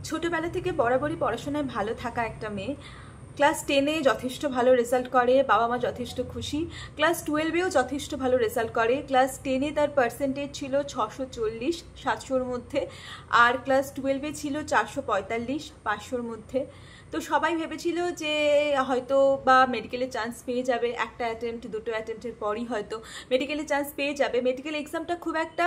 ছোটবেলা থেকে বরাবরই পড়াশোনায় ভালো থাকা একটা মেয়ে। ক্লাস 10-এ যথেষ্ট ভালো রেজাল্ট করে, বাবা মা যথেষ্ট খুশি। ক্লাস 12-এও যথেষ্ট ভালো রেজাল্ট করে। ক্লাস 10-এ তার পার্সেন্টেজ ছিল 640 700-র মধ্যে, আর ক্লাস 12-এ ছিল 445 500-র মধ্যে। তো সবাই ভেবেছিল যে হয়তো বা মেডিকেলে চান্স পেয়ে যাবে, একটা অ্যাটেম্প্ট দুটো অ্যাটেম্প্টের পরই হয়তো মেডিকেলে চান্স পেয়ে যাবে। মেডিকেল এক্সামটা খুব একটা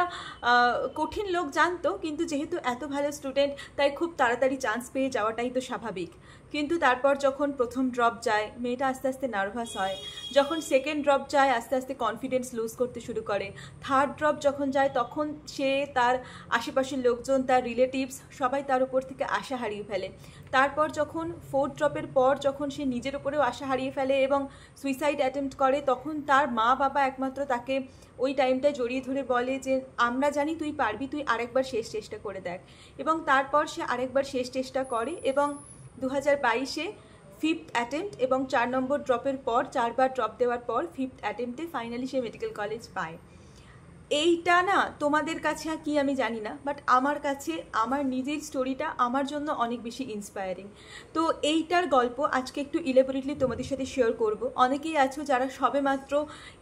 কঠিন লোক জানতো, কিন্তু যেহেতু এত ভালো স্টুডেন্ট তাই খুব তাড়াতাড়ি চান্স পেয়ে যাওয়াটাই তো স্বাভাবিক। কিন্তু তারপর যখন প্রথম ড্রপ যায় মেয়েটা আস্তে আস্তে নার্ভাস হয়, যখন সেকেন্ড ড্রপ যায় আস্তে আস্তে কনফিডেন্স লুজ করতে শুরু করে, থার্ড ড্রপ যখন যায় তখন সে তার আশেপাশের লোকজন, তার রিলেটিভস সবাই তার উপর থেকে আশা হারিয়ে ফেলে। তারপর যখন ফোর্থ ড্রপের পর যখন সে নিজের উপরেও আশা হারিয়ে ফেলে এবং সুইসাইড অ্যাটেম্প্ট করে, তখন তার মা বাবা একমাত্র তাকে ওই টাইমটায় জড়িয়ে ধরে বলে যে আমরা জানি তুই পারবি, তুই আরেকবার শেষ চেষ্টা করে দেখ। এবং তারপর সে আরেকবার শেষ চেষ্টা করে এবং 2022-এ ফিফথ অ্যাটেম্প্ট এবং 4 নম্বর ড্রপের পর 4বার ড্রপ দেওয়ার পর ফিফথ অ্যাটেম্প্টে ফাইনালি সে মেডিকেল কলেজ পায়। এইটা না তোমাদের কাছে কি আমি জানি না, বাট আমার কাছে আমার নিজের স্টোরিটা আমার জন্য অনেক বেশি ইন্সপায়ারিং। তো এইটার গল্প আজকে একটু ইলেবোরেটলি তোমাদের সাথে শেয়ার করব। অনেকেই আছো যারা সবে মাত্র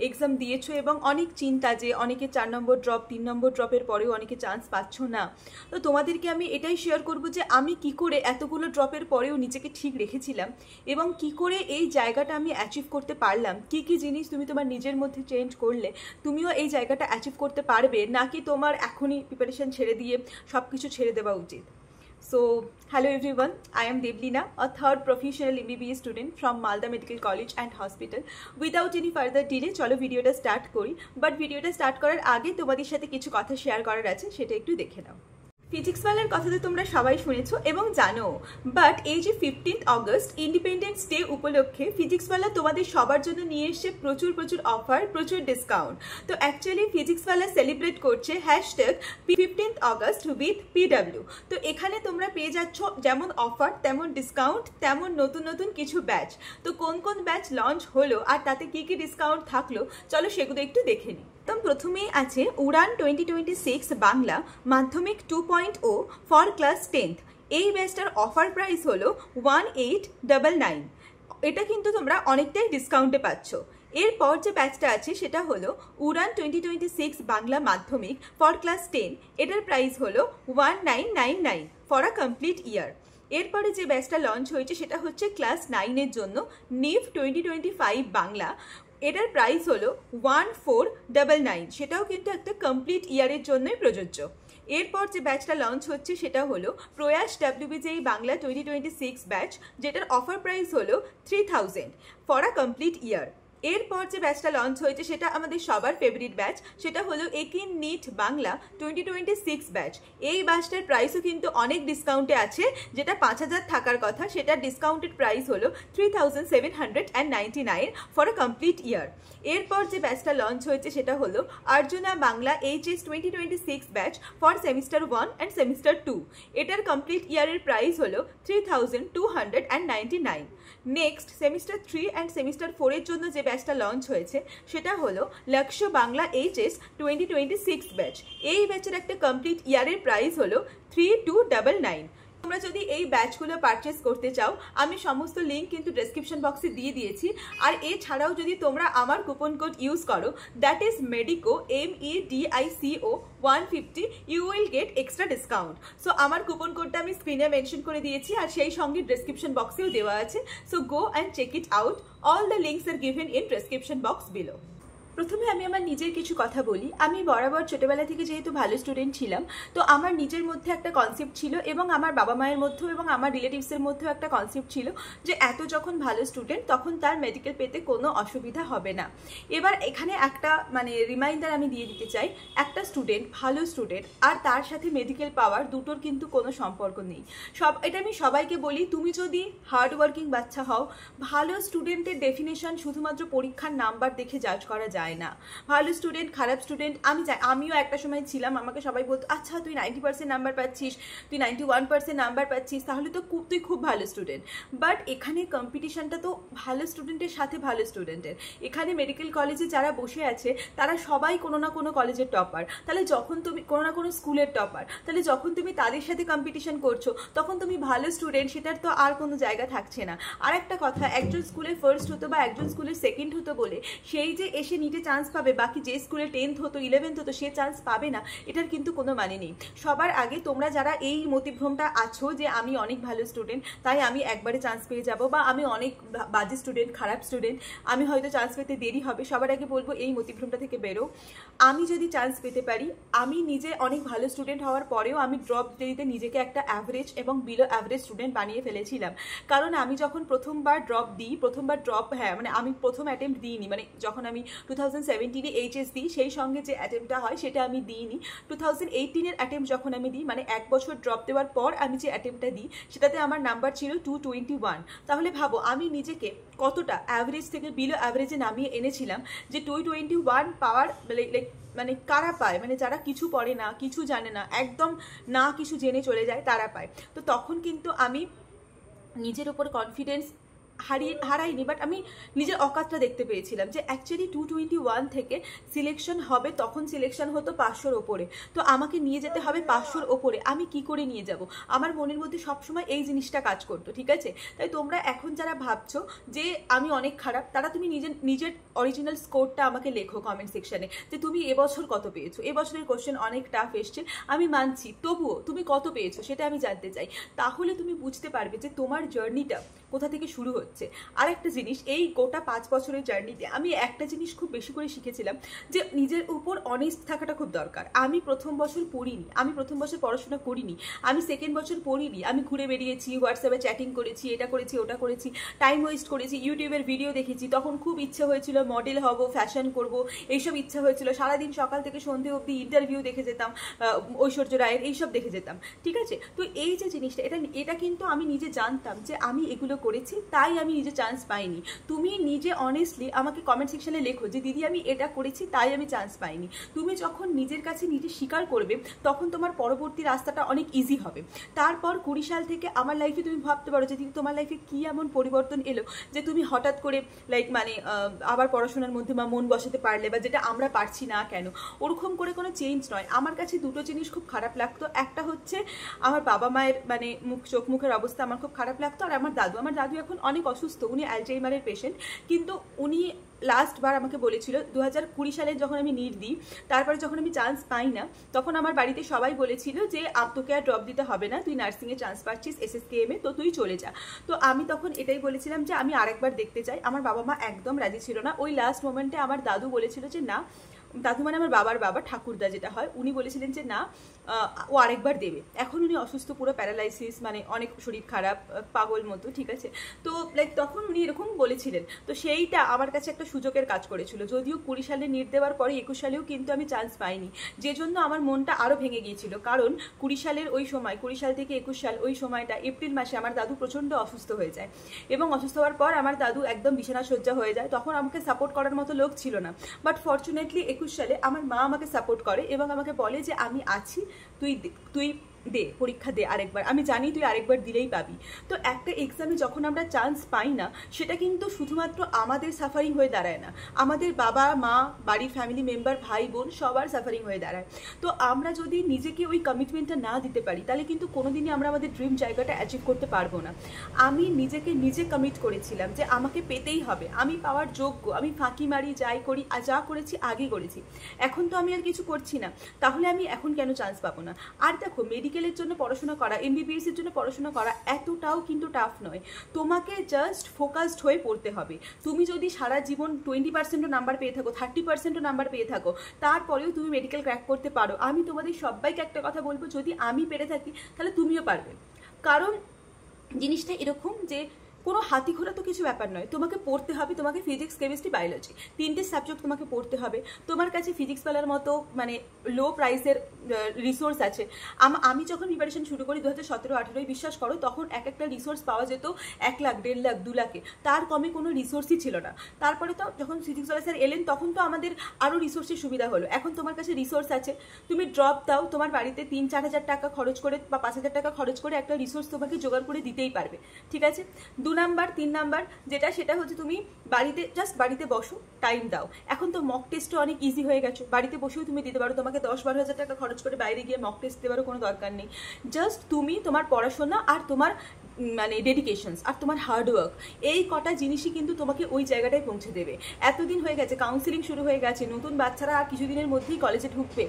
এক্সাম দিয়েছো এবং অনেক চিন্তা যে অনেকে 4 নম্বর ড্রপ 3 নম্বর ড্রপের পরেও অনেকে চান্স পাচ্ছ না। তো তোমাদেরকে আমি এটাই শেয়ার করব যে আমি কি করে এতগুলো ড্রপের পরেও নিজেকে ঠিক রেখেছিলাম এবং কি করে এই জায়গাটা আমি অ্যাচিভ করতে পারলাম। কি কি জিনিস তুমি তোমার নিজের মধ্যে চেঞ্জ করলে তুমিও এই জায়গাটা অ্যাচিভ করতে পারবে, নাকি তোমার এখনই প্রিপারেশন ছেড়ে দিয়ে সব কিছু ছেড়ে দেওয়া উচিত। So, hello everyone, I am Devlina, a third professional MBBS student from Malda Medical College and Hospital. Without any further delay, চলো ভিডিওটা স্টার্ট করি। বাট ভিডিওটা স্টার্ট করার আগে তোমাদের সাথে কিছু কথা শেয়ার করার আছে, সেটা একটু দেখে নাও। ফিজিক্সওয়ালার কথা তো তোমরা সবাই শুনেছো এবং জানো, বাট এই যে 15th অগস্ট ইন্ডিপেন্ডেন্স ডে উপলক্ষে ফিজিক্সওয়ালা তোমাদের সবার জন্য নিয়ে এসে প্রচুর প্রচুর অফার, প্রচুর ডিসকাউন্ট। তো অ্যাকচুয়ালি ফিজিক্সওয়ালা সেলিব্রেট করছে hashtag 15th August with PW। তো এখানে তোমরা পেয়ে যাচ্ছ যেমন অফার তেমন ডিসকাউন্ট, তেমন নতুন নতুন কিছু ব্যাচ। তো কোন কোন ব্যাচ লঞ্চ হলো আর তাতে কি কি ডিসকাউন্ট থাকলো চলো সেগুলো একটু দেখে নিই। একদম প্রথমেই আছে উড়ান 2026 বাংলা মাধ্যমিক 2.0 ফর ক্লাস 10th। এই ব্যাচটার অফার প্রাইস হলো 1899। এটা কিন্তু তোমরা অনেকটাই ডিসকাউন্টে পাচ্ছ। এরপর যে ব্যাচটা আছে সেটা হলো উড়ান 2026 বাংলা মাধ্যমিক ফর ক্লাস 10। এটার প্রাইস হলো 1999 ফর আ কমপ্লিট ইয়ার। এরপরে যে ব্যাচটা লঞ্চ হয়েছে সেটা হচ্ছে ক্লাস 9-এর জন্য নিভ 2025 বাংলা। এটার প্রাইস হলো 1499, সেটাও কিন্তু একটা কমপ্লিট ইয়ারের জন্যই প্রযোজ্য। এরপর যে ব্যাচটা লঞ্চ হচ্ছে সেটা হলো প্রয়াস WBJEE বাংলা 2026 ব্যাচ, যেটার অফার প্রাইস হলো 3000 ফর আ কমপ্লিট ইয়ার। এরপর যে ব্যাচটা লঞ্চ হয়েছে সেটা আমাদের সবার ফেভারিট ব্যাচ, সেটা হলো একিন নিট বাংলা 2026 ব্যাচ। এই ব্যাচটার প্রাইসও কিন্তু অনেক ডিসকাউন্টে আছে, যেটা 5000 থাকার কথা সেটার ডিসকাউন্টেড প্রাইস হলো 3799 ফর আ কমপ্লিট ইয়ার। এরপর যে ব্যাচটা লঞ্চ হয়েছে সেটা হলো Arjuna Bangla HS 2026 batch for semester 1 and semester 2। এটার কমপ্লিট ইয়ারের প্রাইস হলো 3299। নেক্সট সেমিস্টার 3 অ্যান্ড সেমিস্টার 4-এর জন্য যে ব্যাচটা লঞ্চ হয়েছে সেটা হলো লক্ষ্য বাংলা HS 2026 ব্যাচ। এই ব্যাচের একটা কমপ্লিট ইয়ারের প্রাইস হলো 3299। তোমরা যদি এই ব্যাচগুলো পারচেস করতে চাও আমি সমস্ত লিঙ্ক কিন্তু ডেসক্রিপশন বক্সে দিয়ে দিয়েছি। আর এছাড়াও যদি তোমরা আমার কুপন কোড ইউজ করো, that is medico MEDICO 150, you will get extra discount. So আমার কুপন কোডটা আমি স্ক্রিনে মেনশন করে দিয়েছি আর সেই সঙ্গে ডেসক্রিপশন বক্সেও দেওয়া আছে। So go and check it out, all the links are given in description box below. প্রথমে আমি আমার নিজের কিছু কথা বলি। আমি বরাবর ছোটবেলা থেকে যেহেতু ভালো স্টুডেন্ট ছিলাম, তো আমার নিজের মধ্যে একটা কনসেপ্ট ছিল এবং আমার বাবা মায়ের মধ্যেও এবং আমার রিলেটিভসের মধ্যেও একটা কনসেপ্ট ছিল যে এত যখন ভালো স্টুডেন্ট তখন তার মেডিকেল পেতে কোনো অসুবিধা হবে না। এবার এখানে একটা রিমাইন্ডার আমি দিয়ে দিতে চাই, একটা স্টুডেন্ট ভালো স্টুডেন্ট আর তার সাথে মেডিকেল পাওয়ার দুটোর কিন্তু কোনো সম্পর্ক নেই। এটা আমি সবাইকে বলি, তুমি যদি হার্ডওয়ার্কিং বাচ্চা হও, ভালো স্টুডেন্টের ডেফিনেশন শুধুমাত্র পরীক্ষার নাম্বার দেখে জাজ করা যায় যায় না। ভালো স্টুডেন্ট, খারাপ স্টুডেন্ট, আমিও একটা সময় ছিলাম, আমাকে সবাই বলতো আচ্ছা তুই 90% নাম্বার পাচ্ছিস, তুই 91% নাম্বার পাচ্ছিস, তাহলে তো তুই খুব ভালো স্টুডেন্ট। বাট এখানে কম্পিটিশনটা তো ভালো স্টুডেন্টের সাথে ভালো স্টুডেন্টের। এখানে মেডিকেল কলেজে যারা বসে আছে তারা সবাই কোনো না কোনো কলেজের টপার, তাহলে যখন তুমি কোনো না কোনো স্কুলের টপার, তাহলে যখন তুমি তাদের সাথে কম্পিটিশন করছো তখন তুমি ভালো স্টুডেন্ট সেটার তো আর কোনো জায়গা থাকছে না। আর একটা কথা, একজন স্কুলে ফার্স্ট হতো বা একজন স্কুলে সেকেন্ড হতো বলে সেই যে এসে নিটে চান্স পাবে, বাকি যে স্কুলে 10th হতো 11th হতো সে চান্স পাবে না, এটার কিন্তু কোনো মানে নেই। সবার আগে তোমরা যারা এই মতিভ্রমটা আছো যে আমি অনেক ভালো স্টুডেন্ট তাই আমি একবারে চান্স পেয়ে যাব, বা আমি অনেক বাজে স্টুডেন্ট, খারাপ স্টুডেন্ট, আমি হয়তো চান্স পেতে দেরি হবে, সবার আগে বলবো এই মতিভ্রমটা থেকে বেরো। আমি যদি চান্স পেতে পারি, আমি নিজে অনেক ভালো স্টুডেন্ট হওয়ার পরেও আমি ড্রপ দিতে নিজেকে একটা অ্যাভারেজ এবং বিলো অ্যাভারেজ স্টুডেন্ট বানিয়ে ফেলেছিলাম। কারণ আমি যখন প্রথমবার ড্রপ মানে আমি প্রথম অ্যাটেম্প্ট দিইনি, মানে যখন আমি 2017-এ এইচএস দিই সেই সঙ্গে যে অ্যাটেম্পটা হয় সেটা আমি দিইনি। 2018-এর অ্যাটেম্প্ট যখন আমি দিই, মানে এক বছর ড্রপ দেওয়ার পর আমি যে অ্যাটেম্পটা দিই সেটাতে আমার নাম্বার ছিল 221। তাহলে ভাবো আমি নিজেকে কতটা অ্যাভারেজ থেকে বিলো অ্যাভারেজে নামিয়ে এনেছিলাম, যে 221 পাওয়ার মানে কারা পায়, মানে যারা কিছু পড়ে না, কিছু জানে না, একদম না কিছু জেনে চলে যায় তারা পায়। তো তখন কিন্তু আমি নিজের উপর কনফিডেন্স হারাইনি, বাট আমি নিজের অকাতটা দেখতে পেয়েছিলাম যে অ্যাকচুয়ালি 221 থেকে সিলেকশন হবে, তখন সিলেকশন হতো 500-র ওপরে, তো আমাকে নিয়ে যেতে হবে 500-র ওপরে। আমি কি করে নিয়ে যাব? আমার মনের মধ্যে সবসময় এই জিনিসটা কাজ করতো, ঠিক আছে? তাই তোমরা এখন যারা ভাবছো যে আমি অনেক খারাপ, তারা তুমি নিজের অরিজিনাল স্কোরটা আমাকে লেখো কমেন্ট সেকশনে, যে তুমি এবছর কত পেয়েছো। এবছরের কোশ্চেন অনেক টাফ এসছে, আমি মানছি, তবুও তুমি কত পেয়েছো সেটা আমি জানতে চাই। তাহলে তুমি বুঝতে পারবে যে তোমার জার্নিটা কোথা থেকে শুরু হচ্ছে। আর একটা জিনিস, এই গোটা 5 বছরের জার্নিতে আমি একটা জিনিস খুব বেশি করে শিখেছিলাম, যে নিজের উপর অনেস্ট থাকাটা খুব দরকার। আমি প্রথম বছর পড়িনি, আমি প্রথম বছর পড়াশোনা করিনি, আমি সেকেন্ড বছর পড়িনি, আমি ঘুরে বেরিয়েছি, হোয়াটসঅ্যাপে চ্যাটিং করেছি, এটা করেছি ওটা করেছি, টাইম ওয়েস্ট করেছি, ইউটিউবের ভিডিও দেখেছি, তখন খুব ইচ্ছা হয়েছিল মডেল হব, ফ্যাশন করব, এইসব ইচ্ছা হয়েছিল। সারাদিন সকাল থেকে সন্ধে অবধি ইন্টারভিউ দেখে যেতাম, ঐশ্বর্য রায়ের এইসব দেখে যেতাম, ঠিক আছে? তো এই যে জিনিসটা, এটা কিন্তু আমি নিজে জানতাম যে আমি এগুলো করেছি, তাই আমি নিজে চান্স পাইনি। তুমি নিজে অনেস্টলি আমাকে কমেন্ট সেকশনে লেখো যে দিদি আমি এটা করেছি তাই আমি চান্স পাইনি। তুমি যখন নিজের কাছে নিজে স্বীকার করবে তখন তোমার পরবর্তী রাস্তাটা অনেক ইজি হবে। তারপর 20 সাল থেকে আমার লাইফে তুমি ভাবতে পারো যে দিদি তোমার লাইফে কি এমন পরিবর্তন এলো যে তুমি হঠাৎ করে মানে আবার পড়াশোনার মধ্যে বা মন বসাতে পারলে, বা যেটা আমরা পারছি না কেন। ওরকম করে কোনো চেঞ্জ নয়। আমার কাছে দুটো জিনিস খুব খারাপ লাগতো, একটা হচ্ছে আমার বাবা মায়ের মানে চোখ মুখের অবস্থা আমার খুব খারাপ লাগতো, আর আমার দাদু এখন অনেক অসুস্থ, উনি অ্যালজাইমারের পেশেন্ট, কিন্তু উনি লাস্ট বার আমাকে বলেছিল 2020 সালে যখন আমি নিট দিই, তারপরে যখন আমি চান্স পাই না, তখন আমার বাড়িতে সবাই বলেছিল যে তোকে আর ড্রপ দিতে হবে না, তুই নার্সিংয়ে চান্স পাচ্ছিস SSKM-এ, তো তুই চলে যা। তো আমি তখন এটাই বলেছিলাম যে আমি আরেকবার দেখতে চাই। আমার বাবা মা একদম রাজি ছিল না। ওই লাস্ট মোমেন্টে আমার দাদু বলেছিল যে না, দাদু মানে আমার বাবার বাবা, ঠাকুরদা যেটা হয়, উনি বলেছিলেন যে না, ও আরেকবার দেবে। এখন উনি অসুস্থ, পুরো প্যারালাইসিস, মানে অনেক শরীর খারাপ, পাগল মতো, ঠিক আছে? তো তখন উনি এরকম বলেছিলেন। তো সেইটা আমার কাছে একটা সুযোগের কাজ করেছিল। যদিও 20 সালে নিট দেওয়ার পরে 21 সালেও কিন্তু আমি চান্স পাইনি, যে জন্য আমার মনটা আরও ভেঙে গিয়েছিল। কারণ 20 সালের ওই সময়, 20 সাল থেকে 21 সাল, ওই সময়টা এপ্রিল মাসে আমার দাদু প্রচণ্ড অসুস্থ হয়ে যায়, এবং অসুস্থ হওয়ার পর আমার দাদু একদম বিছানা শয্যা হয়ে যায়। তখন আমাকে সাপোর্ট করার মতো লোক ছিল না, বাট ফর্চুনেটলি 21 সালে আমার মা আমাকে সাপোর্ট করে এবং আমাকে বলে যে আমি আছি, তুই দে, পরীক্ষা দে আরেকবার, আমি জানি তুই আরেকবার দিলেই পাবি। তো একটা এক্সামে যখন আমরা চান্স পাই না, সেটা কিন্তু শুধুমাত্র আমাদের সাফারিং হয়ে দাঁড়ায় না, আমাদের বাবা মা, বাড়ির ফ্যামিলি মেম্বার, ভাই বোন, সবার সাফারিং হয়ে দাঁড়ায়। তো আমরা যদি নিজেকে ওই কমিটমেন্টটা না দিতে পারি, তাহলে কিন্তু কোনোদিনই আমরা আমাদের ড্রিম জায়গাটা অ্যাচিভ করতে পারবো না। আমি নিজেকে নিজে কমিট করেছিলাম যে আমাকে পেতেই হবে, আমি পাওয়ার যোগ্য, আমি ফাঁকি মারি, যাই করি, যা করেছি আগে করেছি, এখন তো আমি আর কিছু করছি না, তাহলে আমি এখন কেন চান্স পাবো না? আর দেখো, মেডিকেলের জন্য পড়াশোনা করা, MBBS এর জন্য পড়াশোনা করা এতটাও কিন্তু টাফ নয়। তোমাকে জাস্ট ফোকাসড হয়ে পড়তে হবে। তুমি যদি সারা জীবন 20%ও নাম্বার পেয়ে থাকো, 30%ও নাম্বার পেয়ে থাকো, তারপরেও তুমি মেডিকেল ক্র্যাক করতে পারো, আমি তোমাদের সবাইকে একটা কথা বলবো, যদি আমি পেরে থাকি তাহলে তুমিও পারবে। কারণ জিনিসটা এরকম যে কোনো হাতি ঘোড়া তো কিছু ব্যাপার নয়, তোমাকে পড়তে হবে, তোমাকে ফিজিক্স কেমিস্ট্রি বায়োলজি 3টে সাবজেক্ট তোমাকে পড়তে হবে। তোমার কাছে ফিজিক্স বলার মতো মানে লো প্রাইসের রিসোর্স আছে। আমি যখন প্রিপারেশন শুরু করি 2017-18, বিশ্বাস করো তখন একটা রিসোর্স পাওয়া যেত 1 লাখ 1.5 লাখ 2 লাখে, তার কমে কোনো রিসোর্সই ছিল না। তারপরে তো যখন ফিজিক্স ওয়ালা স্যার এলেন তখন তো আমাদের আরও রিসোর্সের সুবিধা হলো। এখন তোমার কাছে রিসোর্স আছে, তুমি ড্রপ দাও, তোমার বাড়িতে 3-4 হাজার টাকা খরচ করে বা 5 হাজার টাকা খরচ করে একটা রিসোর্স তোমাকে জোগাড় করে দিতেই পারবে, ঠিক আছে। 2 নাম্বার 3 নাম্বার যেটা, সেটা হচ্ছে তুমি বাড়িতে বসো, টাইম দাও। এখন তো মক টেস্টও অনেক ইজি হয়ে গেছে, বাড়িতে বসেও তুমি দিতে পারো, তোমাকে 10-12 হাজার টাকা খরচ করে বাইরে গিয়ে মক টেস্ট দেওয়ারও কোনো দরকার নেই। জাস্ট তুমি তোমার পড়াশোনা আর তোমার মানে ডেডিকেশনস আর তোমার হার্ডওয়ার্ক, এই কটা জিনিসই কিন্তু তোমাকে ওই জায়গাটায় পৌঁছে দেবে। এতদিন হয়ে গেছে, কাউন্সিলিং শুরু হয়ে গেছে, নতুন বাচ্চারা আর কিছুদিনের মধ্যেই কলেজে ঢুকবে,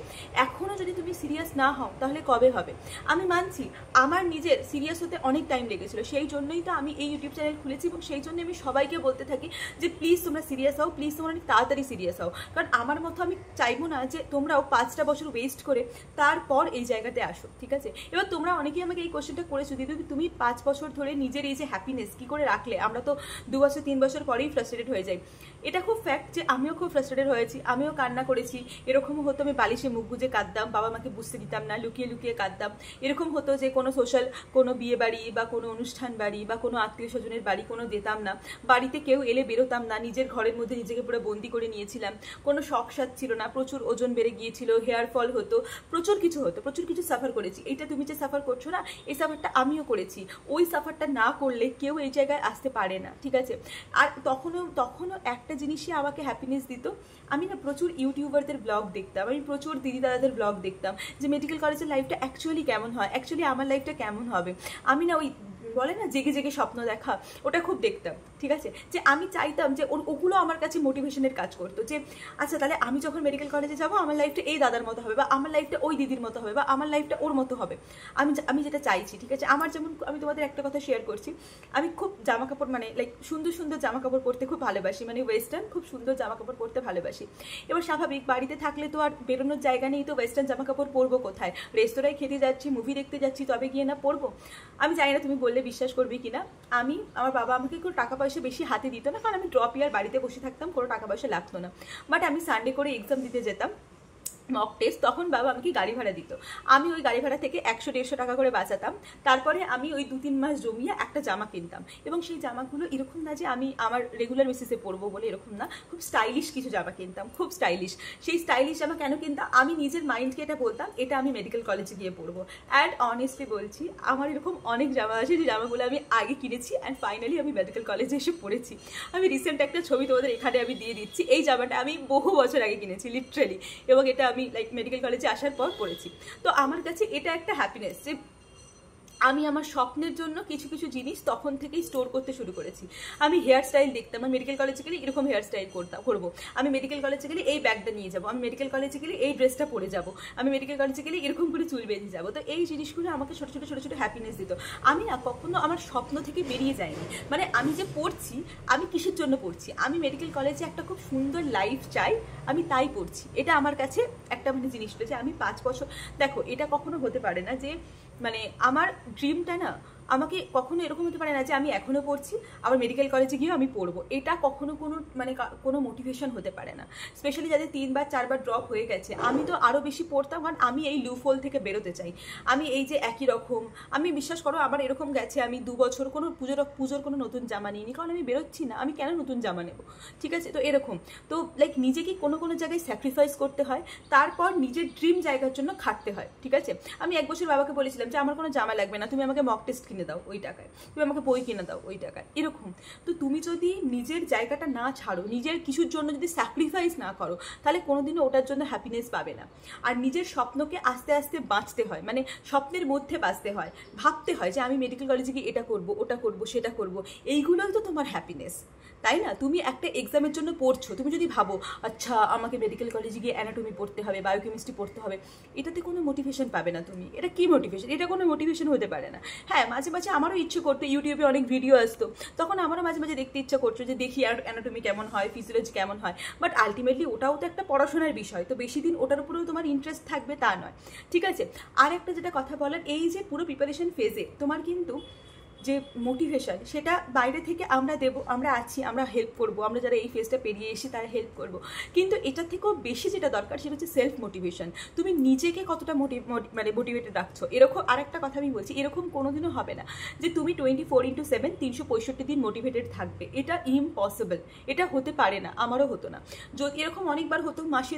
এখনও যদি তুমি সিরিয়াস না হও তাহলে কবে হবে? আমি মানছি আমার নিজের সিরিয়াস হতে অনেক টাইম লেগেছিল, সেই জন্যই তো আমি এই ইউটিউব চ্যানেল খুলেছি এবং সেই জন্য আমি সবাইকে বলতে থাকি যে প্লিজ তোমরা সিরিয়াস হও, প্লিজ তোমরা অনেক তাড়াতাড়ি সিরিয়াস হও। কারণ আমার মতো আমি চাইবো না যে তোমরাও 5টা বছর ওয়েস্ট করে তারপর এই জায়গাতে আসো, ঠিক আছে। এবার তোমরা অনেকেই আমাকে এই কোশ্চেনটা করেছো, দিদি তুমি 5 বছর ধরে নিজের এই যে হ্যাপিনেস কি করে রাখলে? আমরা তো 2 বছর 3 বছর পরেই ফ্রাস্ট্রেটেড হয়ে যাই। এটা খুব ফ্যাক্ট যে আমিও খুব ফ্রাস্ট্রেটেড হয়েছি, আমিও কান্না করেছি। এরকমও হতো আমি বালিশে মুখ গুজে কাঁদতাম, বাবা মাকে বুঝতে দিতাম না, লুকিয়ে লুকিয়ে কাঁদতাম। এরকম হতো যে কোনো সোশ্যাল, কোনো বিয়ে বাড়ি বা কোনো অনুষ্ঠান বাড়ি বা কোনো আত্মীয় স্বজনের বাড়ি কোনো যেতাম না, বাড়িতে কেউ এলে বেরোতাম না, নিজের ঘরের মধ্যে নিজেকে পুরো বন্দি করে নিয়েছিলাম। কোনো শখ সাথ ছিল না, প্রচুর ওজন বেড়ে গিয়েছিল, হেয়ার ফল হতো, প্রচুর কিছু সাফার করেছি। এইটা তুমি যে সাফার করছো না, এই সাফারটা আমিও করেছি। ওই সাফারটা না করলে কেউ এই জায়গায় আসতে পারে না, ঠিক আছে। আর তখনও একটা জিনিসই আমাকে হ্যাপিনেস দিত, আমি না প্রচুর ইউটিউবারদের ব্লগ দেখতাম, আমি প্রচুর দিদি দাদাদের ব্লগ দেখতাম যে মেডিকেল কলেজের লাইফটা অ্যাকচুয়ালি কেমন হয়, অ্যাকচুয়ালি আমার লাইফটা কেমন হবে। আমি না ওই বলে না জেগে জেগে স্বপ্ন দেখা, ওটা খুব দেখতাম, ঠিক আছে। যে আমি চাইতাম যে ওগুলো আমার কাছে মোটিভেশনের কাজ করতো, যে আচ্ছা তাহলে আমি যখন মেডিকেল কলেজে যাবো আমার লাইফটা এই দাদার মতো হবে, বা আমার লাইফটা ওই দিদির মতো হবে, বা আমার লাইফটা ওর মতো হবে। আমি যেটা চাইছি, ঠিক আছে। আমার যেমন, আমি তোমাদের একটা কথা শেয়ার করছি, আমি খুব জামা কাপড় মানে লাইক সুন্দর সুন্দর জামা কাপড় পরতে খুব ভালোবাসি, মানে ওয়েস্টার্ন খুব সুন্দর জামা কাপড় পরতে ভালোবাসি। এবার স্বাভাবিক বাড়িতে থাকলে তো আর বেরোনোর জায়গা নেই, তো ওয়েস্টার্ন জামা কাপড় পরবো কোথায়? রেস্তোরাঁয় খেতে যাচ্ছি, মুভি দেখতে যাচ্ছি, তবে গিয়ে না পরবো। আমি জানি না তুমি বললে বিশ্বাস করবি কিনা, আমার বাবা আমাকে কোনো টাকা পয়সা বেশি হাতে দিত না, কারণ আমি ড্রপ ইয়ার বাড়িতে বসে থাকতাম, কোনো টাকা পয়সা লাগতো না। বাট আমি সানডে করে এক্সাম দিতে যেতাম মক টেস্ট, তখন বাবা আমাকে গাড়ি ভাড়া দিত। আমি ওই গাড়ি ভাড়া থেকে 100-150 টাকা করে বাঁচাতাম। তারপরে আমি ওই 2-3 মাস জমিয়ে একটা জামা কিনতাম, এবং সেই জামাগুলো এরকম না যে আমি আমার রেগুলার বেসিসে পরবো বলে, এরকম না, খুব স্টাইলিশ কিছু জামা কিনতাম, খুব স্টাইলিশ। সেই স্টাইলিশ জামা কেন কিনতাম? আমি নিজের মাইন্ডকে এটা বলতাম এটা আমি মেডিকেল কলেজে গিয়ে পরবো। অ্যান্ড অনেস্টলি বলছি, আমার এরকম অনেক জামা আছে যে জামাগুলো আমি আগে কিনেছি অ্যান্ড ফাইনালি আমি মেডিকেল কলেজে এসে পড়েছি। আমি রিসেন্ট একটা ছবি তোমাদের এখানে আমি দিয়ে দিচ্ছি, এই জামাটা আমি বহু বছর আগে কিনেছি লিটারেলি, এবং এটা আমি লাইক মেডিকেল কলেজে আসার পর পড়েছি। তো আমার কাছে এটা একটা হ্যাপিনেস যে আমি আমার স্বপ্নের জন্য কিছু কিছু জিনিস তখন থেকেই স্টোর করতে শুরু করেছি। আমি হেয়ার স্টাইল দেখতাম, আমি মেডিকেল কলেজে গেলে এরকম হেয়ার স্টাইল করবো, আমি মেডিকেল কলেজে গেলে এই ব্যাগটা নিয়ে যাবো, আমি মেডিকেল কলেজে গেলে এই ড্রেসটা পরে যাবো, আমি মেডিকেল কলেজে গেলে এরকম করে চুল বেঁধে যাবো। তো এই জিনিসগুলো আমাকে ছোটো ছোটো হ্যাপিনেস দিত। আমি না কখনো আমার স্বপ্ন থেকে বেরিয়ে যাইনি, মানে আমি যে পড়ছি, আমি কিসের জন্য পড়ছি? আমি মেডিকেল কলেজে একটা খুব সুন্দর লাইফ চাই, আমি তাই পড়ছি। এটা আমার কাছে একটা মানে জিনিসটা যে আমি 5 বছর, দেখো এটা কখনো হতে পারে না যে মানে আমার ড্রিমটা না, আমাকে কখনো এরকম হতে পারে না যে আমি এখনও পড়ছি আবার মেডিকেল কলেজে গিয়েও আমি পড়বো, এটা কখনো কোনো মোটিভেশন হতে পারে না। স্পেশালি যাদের 3-4 বার ড্রপ হয়ে গেছে, আমি তো আরও বেশি পড়তাম, কারণ আমি এই লুফোল থেকে বেরোতে চাই। আমি এই যে একই রকম, আমি বিশ্বাস করো আমার এরকম গেছে, আমি 2 বছর কোনো পুজোর কোনো নতুন জামা নিইনি, কারণ আমি বেরোচ্ছি না, আমি কেন নতুন জামা নেব, ঠিক আছে। তো এরকম তো লাইক নিজেকে কোনো জায়গায় স্যাক্রিফাইস করতে হয়, তারপর নিজের ড্রিম জায়গার জন্য খাটতে হয়, ঠিক আছে। আমি 1 বছর বাবাকে বলেছিলাম যে আমার কোনো জামা লাগবে না, তুমি আমাকে মক টেস্ট কিনে দাও ওই টাকায়, তুমি আমাকে বই কিনে দাও ওই টাকায়, এরকম। তো তুমি যদি নিজের জায়গাটা না ছাড়ো, নিজের কিছুর জন্য যদি স্যাক্রিফাইস না করো, তাহলে কোনোদিনও ওটার জন্য হ্যাপিনেস পাবে না। আর নিজের স্বপ্নকে আস্তে আস্তে বাঁচতে হয়, মানে স্বপ্নের মধ্যে বাঁচতে হয়, ভাবতে হয় যে আমি মেডিকেল কলেজে গিয়ে এটা করবো, ওটা করবো, সেটা করবো, এইগুলোই তো তোমার হ্যাপিনেস, তাই না? তুমি একটা এক্সামের জন্য পড়ছো, তুমি যদি ভাবো আচ্ছা আমাকে মেডিকেল কলেজে গিয়ে অ্যানাটমি পড়তে হবে, বায়োকেমিস্ট্রি পড়তে হবে, এটাতে কোনো মোটিভেশন পাবে না তুমি। এটা কি মোটিভেশন? এটা কোনো মোটিভেশন হতে পারে না। হ্যাঁ, মাঝে মাঝে আমারও ইচ্ছে করতো, ইউটিউবে অনেক ভিডিও আসতো, তখন আমারও মাঝে মাঝে দেখতে ইচ্ছা করতো যে দেখি অ্যানাটমি কেমন হয়, ফিজিওলজি কেমন হয়, বাট আলটিমেটলি ওটাও তো একটা পড়াশোনার বিষয়, তো বেশি দিন ওটার উপরেও তোমার ইন্টারেস্ট থাকবে তা নয়, ঠিক আছে। আর একটা যেটা কথা বলার, এই যে পুরো প্রিপারেশন ফেজে তোমার কিন্তু যে মোটিভেশন সেটা বাইরে থেকে আমরা দেবো, আমরা আছি, আমরা হেল্প করবো, আমরা যারা এই ফেজটা পেরিয়ে এসে তারা হেল্প করবো, কিন্তু এটা থেকেও বেশি যেটা দরকার সেটা হচ্ছে সেলফ মোটিভেশন। তুমি নিজেকে কতটা মোটিভেটেড রাখছো। এরকম আরেকটা কথা আমি বলছি, এরকম কোনোদিনও হবে না যে তুমি 24/7 365 দিন মোটিভেটেড থাকবে, এটা ইম্পসিবল, এটা হতে পারে না, আমারও হতো না। যদি এরকম অনেকবার হতো মাসে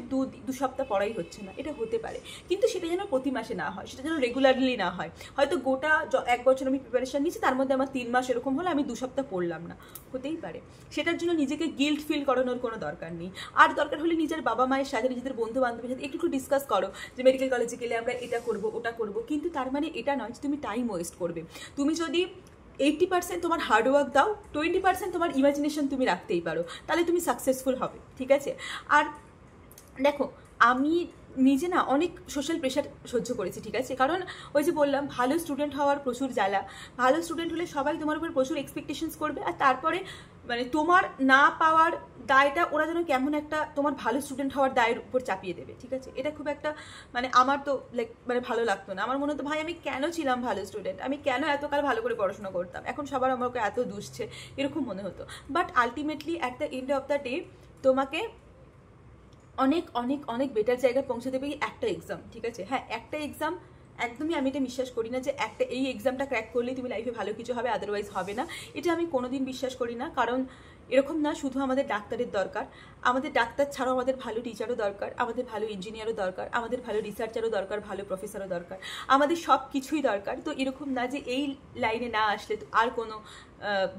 দু সপ্তাহ পড়াই হচ্ছে না, এটা হতে পারে, কিন্তু সেটা যেন প্রতি মাসে না হয়, সেটা যেন রেগুলারলি না হয়। হয়তো গোটা 1 বছর আমি প্রিপারেশন নিচ্ছি, তার মধ্যে আমার 3 মাস এরকম হলো আমি 2 সপ্তাহ পড়লাম না, হতেই পারে। সেটার জন্য নিজেকে গিল্ট ফিল করানোর কোনো দরকার নেই। আর দরকার হলে নিজের বাবা মায়ের সাথে, নিজেদের বন্ধু বান্ধবের সাথে একটু ডিসকাস করো যে মেডিকেল কলেজে গেলে আমরা এটা করবো ওটা করবো, কিন্তু তার মানে এটা নয় যে তুমি টাইম ওয়েস্ট করবে। তুমি যদি 80% তোমার হার্ডওয়ার্ক দাও, 20% তোমার ইমাজিনেশন তুমি রাখতেই পারো, তাহলে তুমি সাকসেসফুল হবে, ঠিক আছে। আর দেখো, আমি নিজে না অনেক সোশ্যাল প্রেশার সহ্য করেছি, ঠিক আছে, কারণ ওই যে বললাম ভালো স্টুডেন্ট হওয়ার প্রচুর জ্বালা। ভালো স্টুডেন্ট হলে সবাই তোমার উপর প্রচুর এক্সপেকটেশনস করবে, আর তারপরে মানে তোমার না পাওয়ার দায়টা ওরা যেন কেমন একটা তোমার ভালো স্টুডেন্ট হওয়ার দায়ের উপর চাপিয়ে দেবে, ঠিক আছে। এটা খুব একটা মানে আমার তো লাইক মানে ভালো লাগতো না। আমার মনে হতো ভাই আমি কেন ছিলাম ভালো স্টুডেন্ট, আমি কেন এতকাল ভালো করে পড়াশোনা করতাম, এখন সবার আমাকে এত দুষছে, এরকম মনে হতো। But ultimately at the end of the day তোমাকে অনেক অনেক অনেক বেটার জায়গায় পৌঁছে দেবে একটা এক্সাম, ঠিক আছে। হ্যাঁ, একটা এক্সাম, একদমই আমি এটা বিশ্বাস করি না যে এই এক্সামটা ক্র্যাক করলেই তুমি লাইফে ভালো কিছু হবে, আদারওয়াইজ হবে না, এটা আমি কোনোদিন বিশ্বাস করি না। কারণ এরকম না, শুধু আমাদের ডাক্তারের দরকার, আমাদের ডাক্তার ছাড়াও আমাদের ভালো টিচারও দরকার, আমাদের ভালো ইঞ্জিনিয়ারও দরকার, আমাদের ভালো রিসার্চারও দরকার, ভালো প্রফেসরও দরকার, আমাদের সব কিছুই দরকার। তো এরকম না যে এই লাইনে না আসলে আর কোনো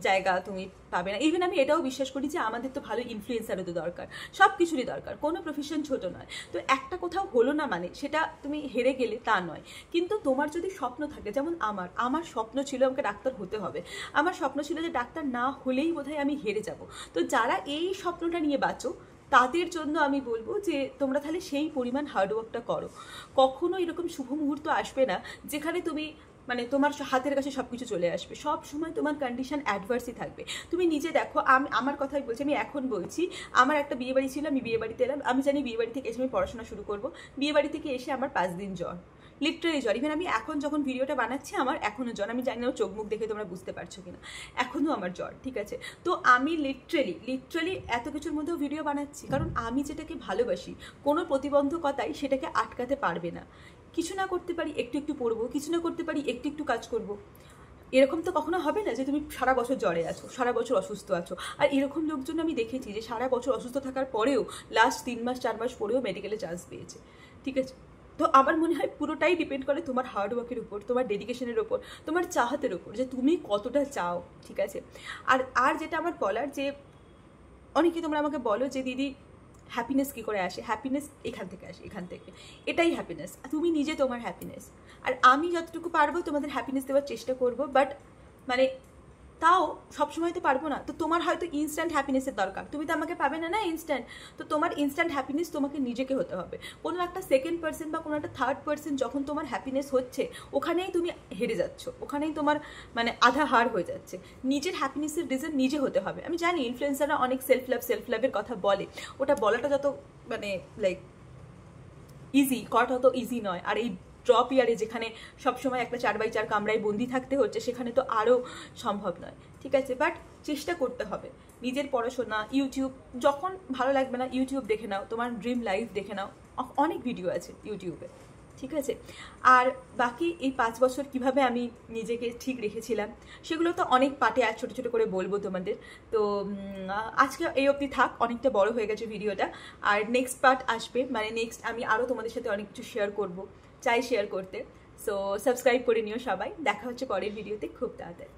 জায়গা তুমি পাবে না। ইভেন আমি এটাও বিশ্বাস করি যে আমাদের তো ভালো ইনফ্লুয়েন্সারও তো দরকার, সব কিছুরই দরকার, কোনো প্রফেশন ছোট নয়। তো একটা কোথাও হলো না মানে সেটা তুমি হেরে গেলে তা নয়, কিন্তু তোমার যদি স্বপ্ন থাকে, যেমন আমার স্বপ্ন ছিল আমাকে ডাক্তার হতে হবে, আমার স্বপ্ন ছিল যে ডাক্তার না হলেই বোধহয় আমি হেরে যাব। তো যারা এই স্বপ্নটা নিয়ে বাঁচো তাদের জন্য আমি বলবো যে তোমরা তাহলে সেই পরিমাণ হার্ডওয়ার্কটা করো। কখনো এরকম শুভ মুহূর্ত আসবে না যেখানে তুমি মানে তোমার হাতের কাছে সব কিছু চলে আসবে, সব সময় তোমার কন্ডিশন অ্যাডভার্সই থাকবে। তুমি নিজে দেখো, আমার কথাই বলছি, আমি এখন বলছি, আমার একটা বিয়ে বাড়ি ছিল, আমি বিয়ে বাড়িতে এলাম, আমি জানি বিয়ে বাড়ি থেকে এসে আমি পড়াশোনা শুরু করবো, বিয়ে বাড়ি থেকে এসে আমার 5 দিন জ্বর, লিটারেলি জ্বর। ইভেন আমি এখন যখন ভিডিওটা বানাচ্ছি আমার এখনও জ্বর, আমি জানি না চোখ মুখ দেখে তোমরা বুঝতে পারছো কিনা, এখনও আমার জ্বর, ঠিক আছে। তো আমি লিটারেলি এত কিছুর মধ্যেও ভিডিও বানাচ্ছি কারণ আমি যেটাকে ভালোবাসি, কোনো প্রতিবন্ধকতাই সেটাকে আটকাতে পারবে না। কিছু না করতে পারি একটু একটু পড়বো, কিছু না করতে পারি একটু একটু কাজ করব, এরকম তো কখনো হবে না যে তুমি সারা বছর জ্বরে আছো, সারা বছর অসুস্থ আছো। আর এরকম লোকজন আমি দেখেছি যে সারা বছর অসুস্থ থাকার পরেও লাস্ট 3 মাস 4 মাস পরেও মেডিকেলে চান্স পেয়েছে, ঠিক আছে। তো আমার মনে হয় পুরোটাই ডিপেন্ড করে তোমার হার্ডওয়ার্কের উপর, তোমার ডেডিকেশনের উপর, তোমার চাহাতের উপর, যে তুমি কতটা চাও, ঠিক আছে। আর যেটা আমার বলার, যে অনেকে তোমরা আমাকে বলো যে দিদি হ্যাপিনেস কী করে আসে, হ্যাপিনেস এখান থেকে আসে, এখান থেকে, এটাই হ্যাপিনেস, তুমি নিজে তোমার হ্যাপিনেস। আর আমি যতটুকু পারবো তোমাদের হ্যাপিনেস দেওয়ার চেষ্টা করবো, বাট মানে তাও সবসময় তো পারবো না। তো তোমার হয়তো ইনস্ট্যান্ট হ্যাপিনেসের দরকার, তুমি তো আমাকে পাবে না ইনস্ট্যান্ট। তো তোমার ইনস্ট্যান্ট হ্যাপিনেস তোমাকে নিজেকে হতে হবে। কোনো একটা সেকেন্ড পার্সন বা কোনো একটা থার্ড পার্সন যখন তোমার হ্যাপিনেস হচ্ছে, ওখানেই তুমি হেরে যাচ্ছ, ওখানেই তোমার মানে আধা হার হয়ে যাচ্ছে। নিজের হ্যাপিনেসের রিজন নিজে হতে হবে। আমি জানি ইনফ্লুয়েন্সাররা অনেক সেলফ লাভের কথা বলে, ওটা বলাটা যত মানে লাইক ইজি, করাটা তত ইজি নয়। আর এই ড্রপ ইয়ারে যেখানে সবসময় একটা 4x4 কামরায় বন্দি থাকতে হচ্ছে, সেখানে তো আরও সম্ভব নয়, ঠিক আছে। বাট চেষ্টা করতে হবে। নিজের পড়াশোনা, ইউটিউব, যখন ভালো লাগবে না ইউটিউব দেখে নাও, তোমার ড্রিম লাইফ দেখে নাও, অনেক ভিডিও আছে ইউটিউবে, ঠিক আছে। আর বাকি এই 5 বছর কিভাবে আমি নিজেকে ঠিক রেখেছিলাম সেগুলো তো অনেক পার্টে আর ছোটো ছোটো করে বলবো তোমাদের। তো আজকে এই অবধি থাক, অনেকটা বড় হয়ে গেছে ভিডিওটা। আর নেক্সট পার্ট আসবে, মানে নেক্সট আমি আরও তোমাদের সাথে অনেক কিছু শেয়ার করবো, চাই শেয়ার করতে। সো সাবস্ক্রাইব করে নিও সবাই, দেখা হচ্ছে পরের ভিডিওতে খুব তাড়াতাড়ি।